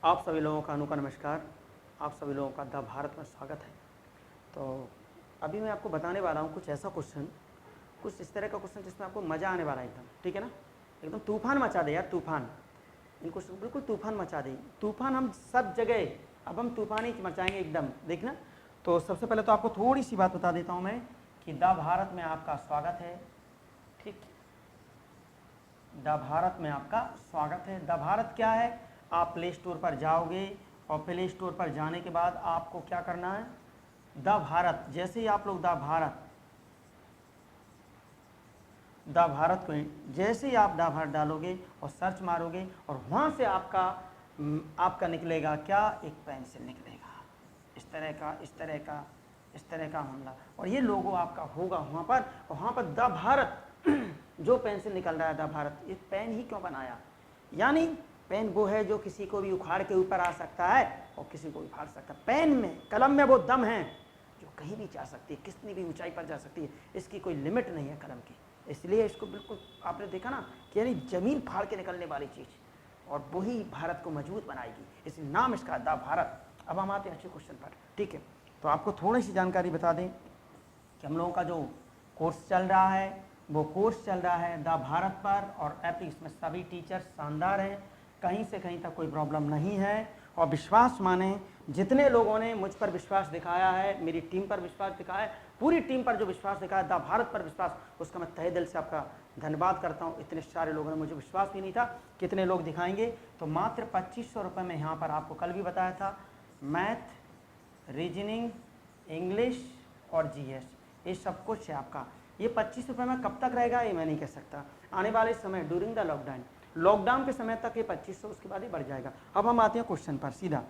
आप सभी लोगों का अनूठा नमस्कार। आप सभी लोगों का द भारत में स्वागत है। तो अभी मैं आपको बताने वाला हूँ कुछ ऐसा क्वेश्चन, कुछ इस तरह का क्वेश्चन जिसमें आपको मज़ा आने वाला है एकदम, ठीक है ना। एकदम तूफान मचा दे यार, तूफान। इन क्वेश्चन बिल्कुल तूफान मचा दे, तूफान हम सब जगह, अब हम तूफान ही मचाएंगे एकदम, देखना। तो सबसे पहले तो आपको थोड़ी सी बात बता देता हूँ मैं कि द भारत में आपका स्वागत है, ठीक। द भारत में आपका स्वागत है। द भारत क्या है, आप प्ले स्टोर पर जाओगे और प्ले स्टोर पर जाने के बाद आपको क्या करना है, द भारत, जैसे ही आप लोग द भारत को जैसे ही आप द भारत डालोगे और सर्च मारोगे और वहाँ से आपका निकलेगा क्या, एक पेंसिल निकलेगा, इस तरह का हमला, और ये लोगो आपका होगा वहाँ पर। और वहाँ पर द भारत जो पेंसिल निकल रहा है, द भारत, ये पेन ही क्यों बनाया, यानी पेन वो है जो किसी को भी उखाड़ के ऊपर आ सकता है और किसी को भी फाड़ सकता है। पेन में, कलम में वो दम है जो कहीं भी जा सकती है, कितनी भी ऊंचाई पर जा सकती है, इसकी कोई लिमिट नहीं है कलम की। इसलिए इसको बिल्कुल आपने देखा ना कि यानी जमीन फाड़ के निकलने वाली चीज़, और वही भारत को मजबूत बनाएगी, इसलिए नाम इसका द भारत। अब हम आते हैं अच्छे क्वेश्चन पर, ठीक है। तो आपको थोड़ी सी जानकारी बता दें कि हम लोगों का जो कोर्स चल रहा है वो कोर्स चल रहा है द भारत पर, और इसमें सभी टीचर्स शानदार हैं, कहीं से कहीं तक कोई प्रॉब्लम नहीं है। और विश्वास माने, जितने लोगों ने मुझ पर विश्वास दिखाया है, मेरी टीम पर विश्वास दिखाया है, पूरी टीम पर जो विश्वास दिखाया, द भारत पर विश्वास, उसका मैं तहे दिल से आपका धन्यवाद करता हूँ। इतने सारे लोगों ने, मुझे विश्वास भी नहीं था कितने लोग दिखाएंगे। तो मात्र 2500 रुपये में यहाँ पर आपको कल भी बताया था, मैथ, रीजनिंग, इंग्लिश और जीएस, ये सब कुछ है आपका। ये 25 रुपये में कब तक रहेगा ये मैं नहीं कह सकता, आने वाले समय ड्यूरिंग द लॉकडाउन के समय तक ये 2500, उसके बाद ही बढ़ जाएगा। अब हम आते हैं क्वेश्चन पर, सीधा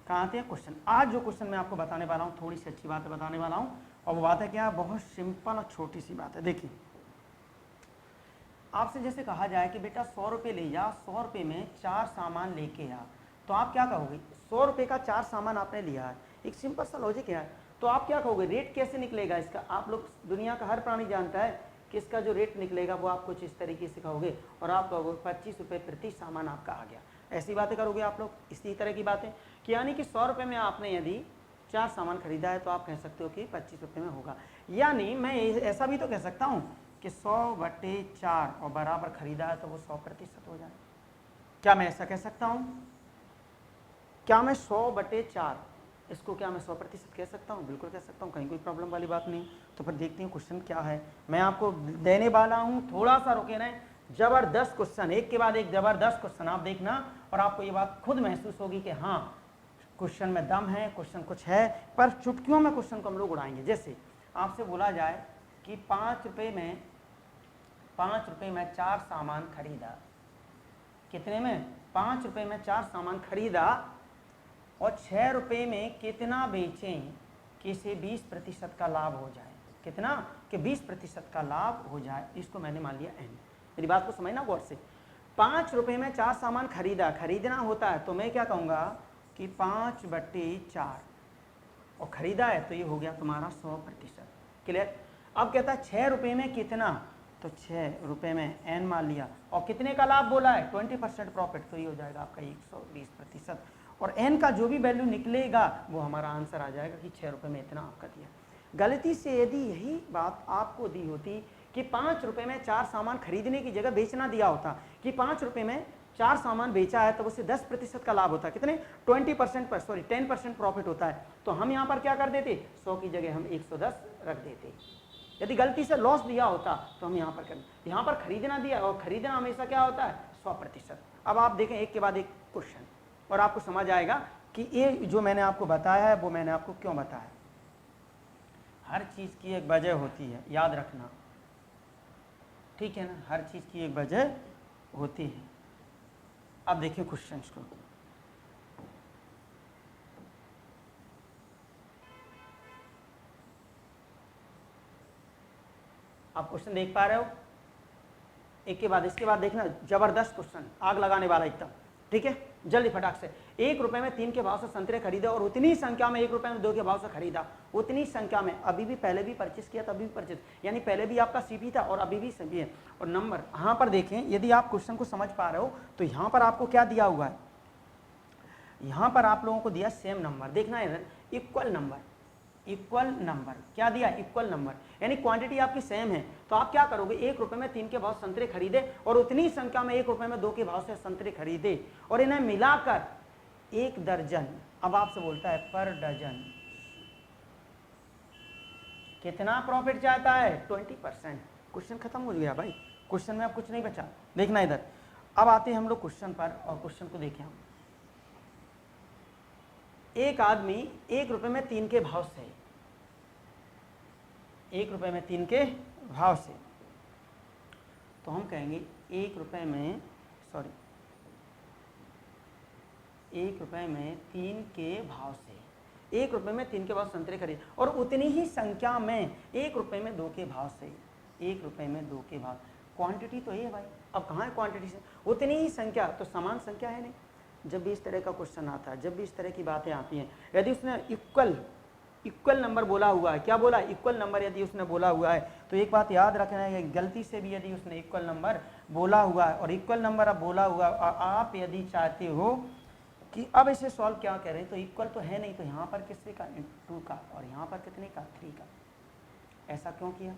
कहाँ आते हैं क्वेश्चन। आज जो क्वेश्चन मैं आपको बताने वाला हूँ, थोड़ी सी अच्छी बात बताने वाला हूँ, और वो बात है क्या, बहुत सिंपल और छोटी सी बात है। देखिए, आपसे जैसे कहा जाए कि बेटा 100 रुपये ले जा, 100 रुपये में 4 सामान लेके आ, तो आप क्या कहोगे, 100 रुपये का 4 सामान आपने लिया है, एक सिंपल सा लॉजिक है, तो आप क्या कहोगे, रेट कैसे निकलेगा इसका। आप लोग, दुनिया का हर प्राणी जानता है कि इसका जो रेट निकलेगा वो आप कुछ इस तरीके से कहोगे, और आप कहोगे 25 रुपये प्रति सामान आपका आ गया। ऐसी बातें करोगे आप लोग, इसी तरह की बातें, कि यानी कि 100 रुपये में आपने यदि 4 सामान खरीदा है तो आप कह सकते हो कि 25 रुपये में होगा। यानी मैं ऐसा भी तो कह सकता हूँ कि 100/4 और बराबर खरीदा है तो वो 100% हो जाए। क्या मैं ऐसा कह सकता हूँ, क्या मैं 100/4 इसको क्या मैं 100% कह सकता हूँ, बिल्कुल कह सकता हूँ, कहीं कोई प्रॉब्लम वाली बात नहीं। तो फिर देखते हैं क्वेश्चन क्या है, मैं आपको देने वाला हूँ, थोड़ा सा रुके रहें, जबरदस्त क्वेश्चन, एक के बाद एक जबरदस्त क्वेश्चन आप देखना, और आपको ये बात खुद महसूस होगी कि हाँ क्वेश्चन में दम है, क्वेश्चन कुछ है, पर चुटकियों में क्वेश्चन को हम लोग उड़ाएंगे। जैसे आपसे बोला जाए कि 5 रुपये में 4 सामान खरीदा, कितने में, 5 रुपये में 4 सामान खरीदा, और 6 रुपये में कितना बेचें कि इसे 20% का लाभ हो जाए, कितना, कि 20% का लाभ हो जाए, इसको मैंने मान लिया एन। मेरी बात को समझना गौर से, 5 रुपये में 4 सामान खरीदना होता है, तो मैं क्या कहूँगा कि 5/4, और खरीदा है तो ये हो गया तुम्हारा 100%, क्लियर। अब कहता है 6 रुपये में कितना, तो 6 रुपये में एन मान लिया, और कितने का लाभ बोला है, 20% प्रॉफिट, तो ये हो जाएगा आपका 120%, और एन का जो भी वैल्यू निकलेगा वो हमारा आंसर आ जाएगा कि 6 रुपये में इतना आपका दिया। गलती से यदि यही बात आपको दी होती कि 5 रुपये में 4 सामान खरीदने की जगह बेचना दिया होता, कि 5 रुपये में 4 सामान बेचा है तो उससे 10% का लाभ होता है, कितने, 10% प्रॉफिट होता है, तो हम यहाँ पर क्या कर देते, 100 की जगह हम 110 रख देते। यदि गलती से लॉस दिया होता तो हम यहाँ पर कर, यहाँ पर खरीदना दिया, और खरीदना हमेशा क्या होता है, 100%। अब आप देखें एक के बाद एक क्वेश्चन, और आपको समझ आएगा कि ये जो मैंने आपको बताया है वो मैंने आपको क्यों बताया। हर चीज़ की एक वजह होती है, याद रखना, ठीक है ना, हर चीज़ की एक वजह होती है। अब देखिए क्वेश्चन को, आप क्वेश्चन देख पा रहे हो, एक के बाद इसके बाद देखना, जबरदस्त क्वेश्चन, आग लगाने वाला एकदम, ठीक है, जल्दी फटाक से। 1 रुपये में 3 के भाव से संतरे खरीदे, और उतनी संख्या में 1 रुपये में 2 के भाव से खरीदा, उतनी संख्या में अभी भी, पहले भी परचेस किया तभी भी परचेस, यानी पहले भी आपका सीपी था और अभी भी सीपी है। और नंबर यहाँ पर देखें, यदि आप क्वेश्चन को समझ पा रहे हो तो यहाँ पर आपको क्या दिया हुआ है, यहाँ पर आप लोगों को दिया सेम नंबर, देखना है इक्वल नंबर, इक्वल नंबर क्या दिया, इक्वल नंबर, यानी क्वांटिटी आपकी सेम है। तो आप क्या करोगे, 1 रुपए में 3 के भाव संतरे खरीदे और उतनी संख्या में 1 रुपए में 2 के भाव से संतरे खरीदे और इन्हें मिलाकर 1 दर्जन, अब आपसे बोलता है पर डजन कितना प्रॉफिट चाहता है, 20%। क्वेश्चन खत्म हो गया भाई, क्वेश्चन में अब कुछ नहीं बचा। देखना इधर, अब आते हैं हम लोग क्वेश्चन पर और क्वेश्चन को देखें हम। एक आदमी 1 रुपए में 3 के भाव से, 1 रुपए में 3 के भाव से, तो हम कहेंगे 1 रुपए में, सॉरी 1 रुपए में 3 के भाव से, 1 रुपए में 3 के भाव संतरे खरीदे और उतनी ही संख्या में 1 रुपए में 2 के भाव से, 1 रुपए में 2 के भाव, क्वांटिटी तो ये है भाई। अब कहाँ है क्वांटिटी से, उतनी ही संख्या, तो समान संख्या है नहीं। जब भी इस तरह का क्वेश्चन आता है, जब भी इस तरह की बातें आती हैं, यदि उसने इक्वल नंबर बोला हुआ है, क्या बोला, इक्वल नंबर यदि उसने बोला हुआ है, तो एक बात याद रखना है, गलती से भी यदि उसने इक्वल नंबर बोला हुआ है और इक्वल नंबर अब बोला हुआ है और आप यदि चाहते हो कि अब इसे सॉल्व क्या करें, तो इक्वल तो है नहीं, तो यहाँ पर किससे का, 2 का, और यहाँ पर कितने का, 3 का। ऐसा क्यों किया,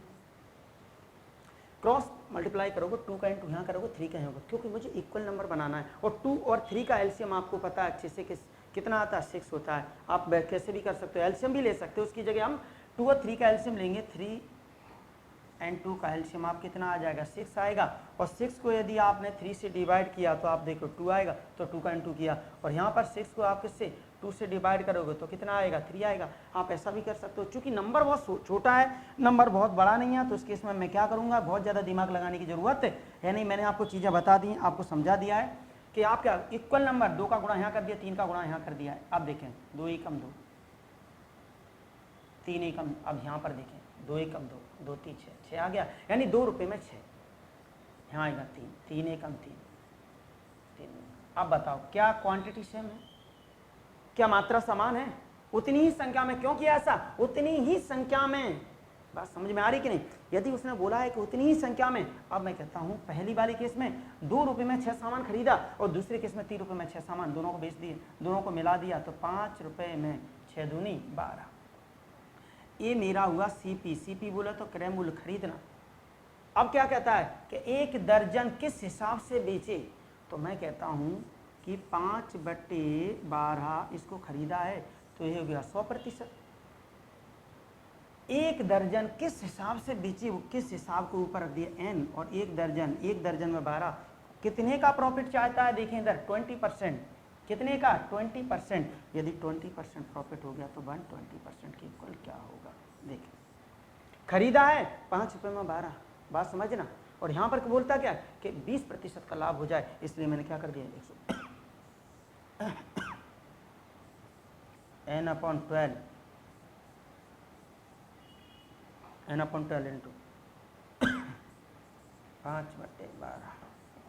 क्रॉस मल्टीप्लाई करोगे, 2 का इंटू यहाँ करोगे, 3 का होगा, क्योंकि मुझे इक्वल नंबर बनाना है। और 2 और 3 का एलसीएम आपको पता है अच्छे से कितना आता है, 6 होता है। आप कैसे भी कर सकते हो, एलसीएम भी ले सकते हो, उसकी जगह हम 2 और 3 का एलसीएम लेंगे, 3 एंड 2 का एलसीएम आप कितना आ जाएगा, 6 आएगा। और 6 को यदि आपने 3 से डिवाइड किया तो आप देखो 2 आएगा, तो 2 का इंटू किया, और यहाँ पर 6 को आप किससे 2 से डिवाइड करोगे तो कितना आएगा, 3 आएगा। आप ऐसा भी कर सकते हो, चूंकि नंबर बहुत छोटा है, नंबर बहुत बड़ा नहीं है, तो इस केस में मैं क्या करूँगा, बहुत ज़्यादा दिमाग लगाने की ज़रूरत है नहीं। मैंने आपको चीज़ें बता दी, आपको समझा दिया है कि आप क्या, इक्वल नंबर 2 का गुणा यहाँ कर दिया, 3 का गुणा यहाँ कर दिया है। आप देखें 2 एकम 2, 3 एकम, अब यहाँ पर देखें 2 एकम 2, 2 3 6 आ गया, यानी 2 रुपये में 6, यहाँ आएगा 3, 3 एकम 3। अब बताओ क्या क्वांटिटी सेम है, क्या मात्रा समान है, उतनी ही संख्या में, क्यों किया ऐसा, उतनी ही संख्या में, बात समझ में आ रही कि नहीं। यदि उसने बोला है कि उतनी ही संख्या में, अब मैं कहता हूं पहली वाली केस में 2 रुपये में 6 सामान खरीदा और दूसरे केस में 3 रुपये में 6 सामान, दोनों को बेच दिए, दोनों को मिला दिया, तो 5 रुपये में 6 दूनी 12। ये मेरा हुआ सीपी बोला तो क्रय मूल्य खरीदना। अब क्या कहता है कि 1 दर्जन किस हिसाब से बेचे, तो मैं कहता हूं कि 5/12 इसको खरीदा है, तो ये हो गया 100%। 1 दर्जन किस हिसाब से बेचे, वो किस हिसाब को ऊपर रख दिया n, और 1 दर्जन में 12, कितने का प्रॉफिट चाहता है, देखें इधर 20%, कितने का 20%। यदि 20% प्रॉफिट हो गया तो 120% के इक्वल क्या होगा, देखें खरीदा है 5 रुपये में 12, बात समझना। और यहाँ पर बोलता क्या कि 20% का लाभ हो जाए, इसलिए मैंने क्या कर दिया 100 n/12 इंटू 5/12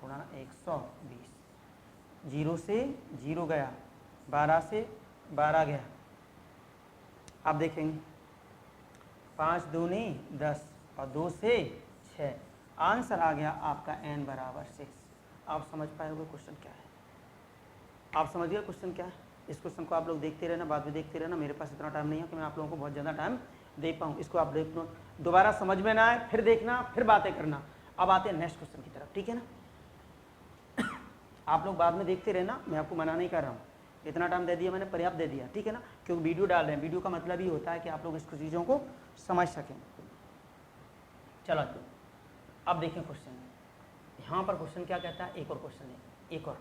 गुणा 120, 0 से 0 गया, 12 से 12 गया। आप देखेंगे 5 दूनी 10 और 2 से 6, आंसर आ गया आपका n बराबर 6। आप समझ पाए होंगे क्वेश्चन क्या है, आप समझ गए क्वेश्चन क्या है। इस क्वेश्चन को आप लोग देखते रहना, बाद में देखते रहना, मेरे पास इतना टाइम नहीं है कि मैं आप लोगों को बहुत ज़्यादा टाइम दे पाऊँ। इसको आप देख लो, दोबारा समझ में ना आए फिर देखना, फिर बातें करना। अब आते हैं नेक्स्ट क्वेश्चन की तरफ, ठीक है ना। आप लोग बाद में देखते रहना, मैं आपको मना नहीं कर रहा हूँ, इतना टाइम दे दिया मैंने, पर्याप्त दे दिया, ठीक है ना, क्योंकि वीडियो डाल रहे हैं, वीडियो का मतलब ही होता है कि आप लोग इस चीज़ों को समझ सकें। चलो अब देखें क्वेश्चन, यहाँ पर क्वेश्चन क्या कहता है, एक और क्वेश्चन है, एक और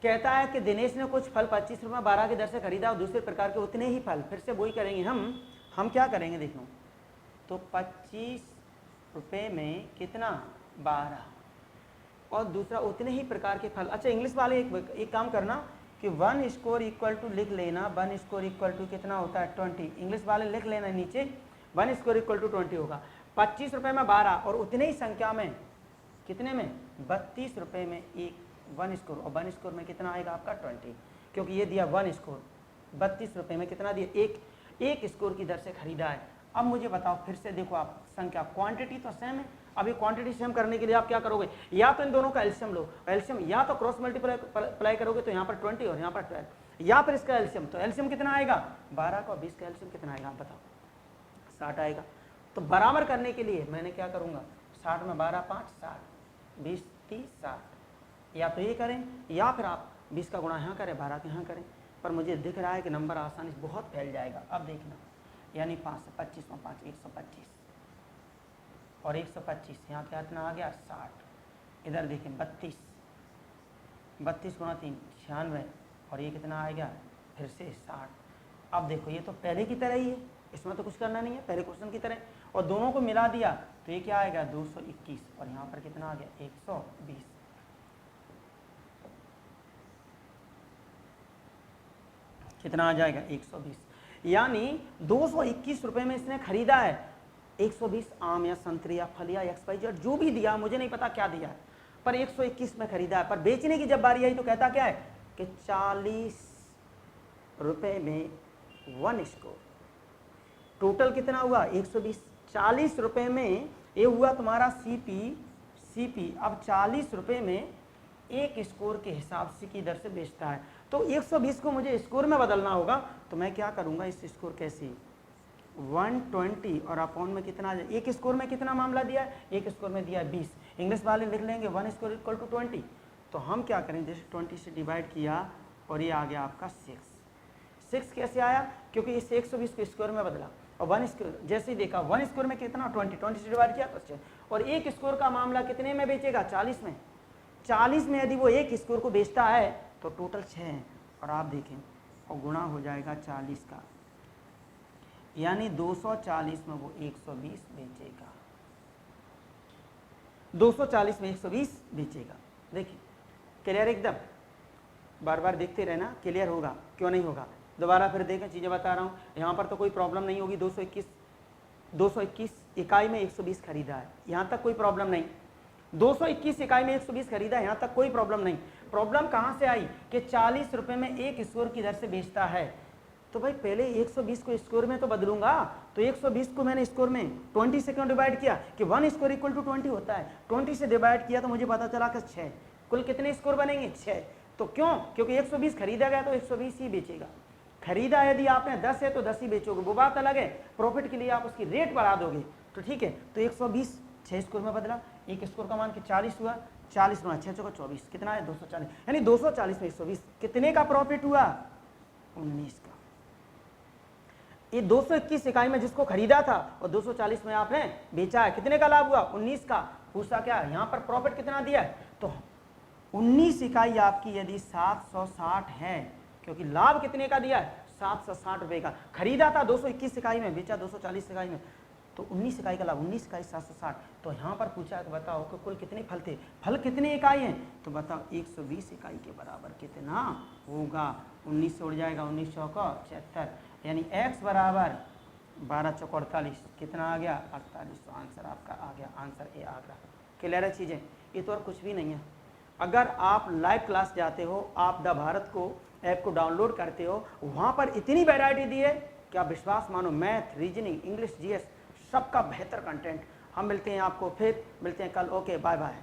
कहता है कि दिनेश ने कुछ फल 25 रुपये 12 की दर से खरीदा और दूसरे प्रकार के उतने ही फल, फिर से वही करेंगे हम क्या करेंगे देख लो, तो 25 रुपये में कितना 12 और दूसरा उतने ही प्रकार के फल। अच्छा इंग्लिश वाले एक काम करना कि 1 स्कोर इक्वल टू लिख लेना, 1 स्कोर इक्वल टू कितना होता है 20, इंग्लिश वाले लिख लेना नीचे 1 स्कोर इक्वल टू 20 होगा। 25 रुपये में 12 और उतने ही संख्या में कितने में 32 रुपये में 1 स्कोर, और 1 स्कोर में कितना आएगा आपका 20, क्योंकि ये दिया 1 स्कोर 32 रुपये में कितना दिया एक स्कोर की दर से खरीदा है। अब मुझे बताओ फिर से, देखो आप संख्या क्वांटिटी तो सेम है, अभी क्वांटिटी सेम करने के लिए आप क्या करोगे, या तो इन दोनों का एलसीएम लो, एलसीएम या तो क्रॉस मल्टीप्लाई करोगे तो यहाँ पर 20 और यहाँ पर 12, या फिर इसका एलसीएम, तो एलसीएम कितना आएगा 12 का, 20 का एलसीएम कितना आएगा आप बताओ, 60 आएगा। तो बराबर करने के लिए मैंने क्या करूँगा, 60 में 12 5 60, 20 30 60, या तो ये करें या फिर आप 20 का गुणा यहाँ करें, 12 के यहाँ करें। पर मुझे दिख रहा है कि नंबर आसानी से बहुत फैल जाएगा। अब देखना, यानी 5 से 25 में 5 125, और 125 यहाँ क्या इतना आ गया 60, इधर देखें 32, 32 गुणा 3 96, और ये कितना आ गया फिर से 60। अब देखो ये तो पहले की तरह ही है, इसमें तो कुछ करना नहीं है, पहले क्वेश्चन की तरह, और दोनों को मिला दिया तो ये क्या आएगा 221, और यहाँ पर कितना आ गया 120। कितना आ जाएगा 120, यानी 221 रुपए में इसने खरीदा है 120 आम या संतरी या फल या XYZ जो भी दिया, मुझे नहीं पता क्या दिया है, पर 121 में खरीदा है। पर बेचने की जब बारी आई तो कहता क्या है कि 40 रुपए में 1 स्कोर, टोटल कितना हुआ 120, 40 रुपए में ये हुआ तुम्हारा सीपी। अब 40 रुपए में 1 स्कोर के हिसाब से की दर से बेचता है, तो 120 को मुझे स्कोर में बदलना होगा। तो मैं क्या करूंगा, इस स्कोर कैसे 120 और अपॉन में कितना आ जाए, एक स्कोर में कितना मामला दिया है, एक स्कोर में दिया है 20, इंग्लिश वाले लिख लेंगे 1 स्कोर इक्वल टू 20। तो हम क्या करें, जैसे 20 से डिवाइड किया और ये आ गया आपका 6 कैसे आया, क्योंकि इस 120 को स्कोर में बदला, और 1 स्कोर जैसे ही देखा 1 स्कोर में कितना 20 से डिवाइड किया तो 6, और 1 स्कोर का मामला कितने में बेचेगा 40 में, 40 में यदि वो 1 स्कोर को बेचता है तो टोटल 6 है, और आप देखें और गुणा हो जाएगा 40 का, यानी 240 में वो 120 बेचेगा, 240 में 120 बेचेगा। देखिए क्लियर एकदम, बार बार देखते रहना, क्लियर होगा, क्यों नहीं होगा। दोबारा फिर देखें, चीज़ें बता रहा हूँ, यहाँ पर तो कोई प्रॉब्लम नहीं होगी। 221 इकाई में 120 खरीदा है, यहाँ तक कोई प्रॉब्लम नहीं। 221 इकाई में 120 खरीदा है, यहाँ तक कोई प्रॉब्लम नहीं। प्रॉब्लम कहाँ से आई कि 40 रुपए में 1 स्कोर की दर से बेचता है, तो भाई पहले 120 को स्कोर में तो बदलूंगा। तो 120 को मैंने स्कोर में 20 से क्यों डिवाइड किया कि 1 स्कोर इक्वल टू 20 होता है, 20 से डिवाइड किया तो मुझे पता चला कि 6, कुल कितने स्कोर बनेंगे 6। तो क्यों, क्योंकि 120 खरीदा गया तो 120 ही बेचेगा। खरीदा यदि आपने 10 है तो 10 ही बेचोगे, वो बात अलग है, प्रॉफिट के लिए आप उसकी रेट बढ़ा दोगे तो ठीक है। तो 120 6 स्कोर में बदला, एक स्कोर का मान के 40 हुआ, 40 में 6 चौका 24, कितना है 240, यानी 240 में 120 कितने का प्रॉफिट हुआ 19 का। ये 221 इकाई में जिसको खरीदा था और 240 में आपने बेचा है, कितने का लाभ हुआ 19 का। पूछा क्या यहाँ पर प्रॉफिट कितना दिया है, तो 19 इकाई आपकी यदि 760 है, क्योंकि लाभ कितने का दिया है 760 रुपए का। खरीदा था 221 इकाई में, बेचा 240 इकाई में, तो 19 इकाई का लाभ, 19 इकाई 760। तो यहाँ पर पूछा कि बताओ कि कुल कितने फल थे, फल कितने इकाई हैं, तो बताओ 120 इकाई के बराबर कितना होगा। 19 से उड़ जाएगा, 19 चौका 76, यानी x बराबर 12 चौका 48, कितना आ गया 48। तो आंसर आपका आ गया, आंसर ए आ गया। क्लियर है चीज़ें, ये तो और कुछ भी नहीं है। अगर आप लाइव क्लास जाते हो, आप द भारत को ऐप को डाउनलोड करते हो, वहाँ पर इतनी वैरायटी दी है कि आप विश्वास मानो, मैथ, रीजनिंग, इंग्लिश, जीएस सबका बेहतर कंटेंट। हम मिलते हैं आपको, फिर मिलते हैं कल। Okay bye bye.